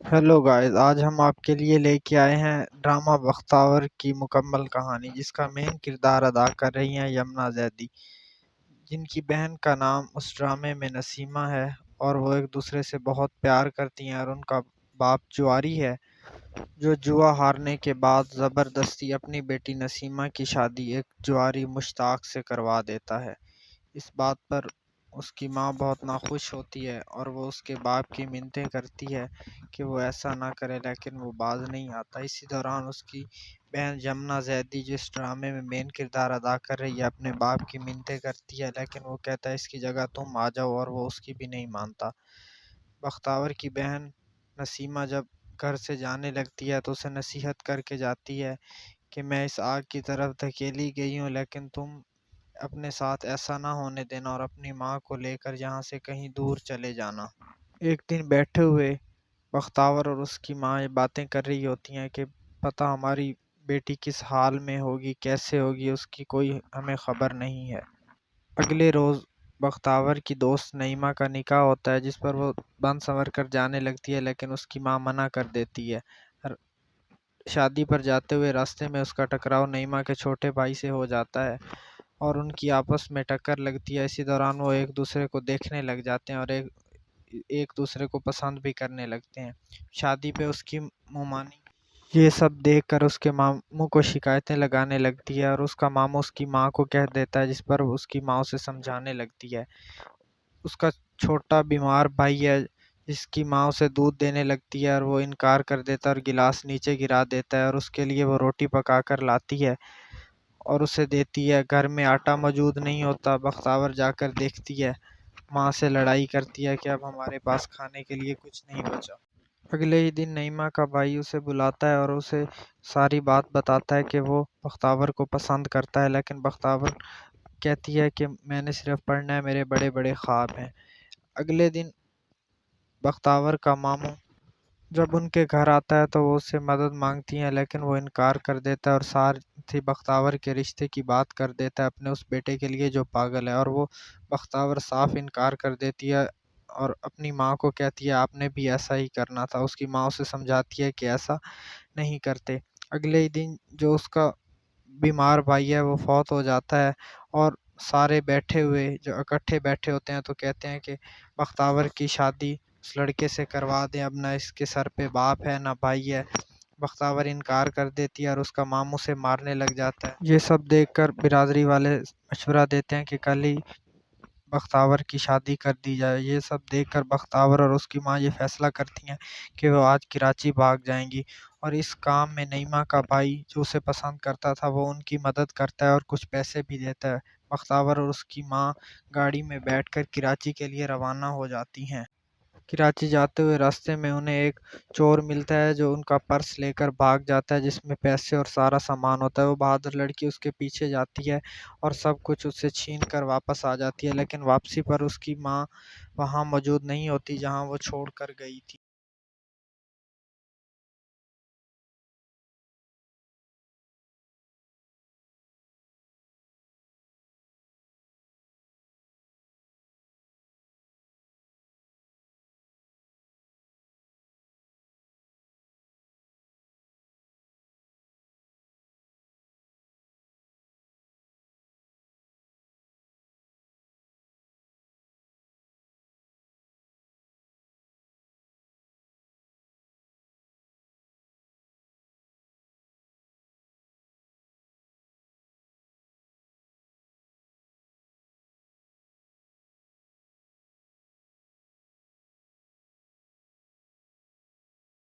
Hello guys, आज हम आपके लिए लेके आए हैं ड्रामा बख्तावर की मुकम्मल कहानी, जिसका मेन किरदार अदा कर रही हैं यमुना जैदी, जिनकी बहन का नाम उस ड्रामे में नसीमा है। और वो एक दूसरे से बहुत प्यार करती हैं और उनका बाप जुआरी है, जो जुआ हारने के बाद ज़बरदस्ती अपनी बेटी नसीमा की शादी एक जुआरी मुश्ताक से करवा देता है। इस बात पर उसकी माँ बहुत नाखुश होती है और वो उसके बाप की मिन्नतें करती है कि वो ऐसा ना करे, लेकिन वो बाज नहीं आता। इसी दौरान उसकी बहन यमुना जैदी, जिस ड्रामे में मेन किरदार अदा कर रही है, अपने बाप की मिन्नतें करती है, लेकिन वो कहता है इसकी जगह तुम आ जाओ, और वो उसकी भी नहीं मानता। बख्तावर की बहन नसीमा जब घर से जाने लगती है तो उसे नसीहत करके जाती है कि मैं इस आग की तरफ धकेली गई हूँ, लेकिन तुम अपने साथ ऐसा ना होने देना और अपनी माँ को लेकर यहाँ से कहीं दूर चले जाना। एक दिन बैठे हुए बख्तावर और उसकी माँ ये बातें कर रही होती हैं कि पता हमारी बेटी किस हाल में होगी, कैसे होगी, उसकी कोई हमें खबर नहीं है। अगले रोज़ बख्तावर की दोस्त नईमा का निकाह होता है, जिस पर वो बन संवर कर जाने लगती है, लेकिन उसकी माँ मना कर देती है। शादी पर जाते हुए रास्ते में उसका टकराव नईमा के छोटे भाई से हो जाता है और उनकी आपस में टक्कर लगती है। इसी दौरान वो एक दूसरे को देखने लग जाते हैं और एक एक दूसरे को पसंद भी करने लगते हैं। शादी पे उसकी मुमानी ये सब देखकर उसके मामू को शिकायतें लगाने लगती है और उसका मामू उसकी माँ को कह देता है, जिस पर वो उसकी माँ उसे समझाने लगती है। उसका छोटा बीमार भाई है, जिसकी माँ उसे दूध देने लगती है और वो इनकार कर देता है और गिलास नीचे गिरा देता है, और उसके लिए वो रोटी पकाकर लाती है और उसे देती है। घर में आटा मौजूद नहीं होता। बख्तावर जाकर देखती है, माँ से लड़ाई करती है कि अब हमारे पास खाने के लिए कुछ नहीं बचा। अगले ही दिन नईमा का भाई उसे बुलाता है और उसे सारी बात बताता है कि वो बख्तावर को पसंद करता है, लेकिन बख्तावर कहती है कि मैंने सिर्फ पढ़ना है, मेरे बड़े बड़े ख्वाब हैं। अगले दिन बख्तावर का मामू जब उनके घर आता है तो वो उससे मदद मांगती हैं, लेकिन वो इनकार कर देता है और साथ ही बख्तावर के रिश्ते की बात कर देता है अपने उस बेटे के लिए जो पागल है, और वो बख्तावर साफ इनकार कर देती है और अपनी माँ को कहती है आपने भी ऐसा ही करना था। उसकी माँ उसे समझाती है कि ऐसा नहीं करते। अगले ही दिन जो उसका बीमार भाई है वो फौत हो जाता है और सारे बैठे हुए जो इकट्ठे बैठे होते हैं तो कहते हैं कि बख्तावर की शादी उस लड़के से करवा दें, अब ना इसके सर पे बाप है ना भाई है। बख्तावर इनकार कर देती है और उसका मामू से मारने लग जाता है। ये सब देखकर बिरादरी वाले मशवरा देते हैं कि कल ही बख्तावर की शादी कर दी जाए। ये सब देखकर बख्तावर और उसकी माँ ये फैसला करती हैं कि वो आज कराची भाग जाएंगी, और इस काम में नईमा का भाई जो उसे पसंद करता था वो उनकी मदद करता है और कुछ पैसे भी देता है। बख्तावर और उसकी माँ गाड़ी में बैठकर कराची के लिए रवाना हो जाती हैं। कराची जाते हुए रास्ते में उन्हें एक चोर मिलता है जो उनका पर्स लेकर भाग जाता है, जिसमें पैसे और सारा सामान होता है। वो बहादुर लड़की उसके पीछे जाती है और सब कुछ उससे छीन कर वापस आ जाती है, लेकिन वापसी पर उसकी माँ वहाँ मौजूद नहीं होती जहाँ वो छोड़ कर गई थी।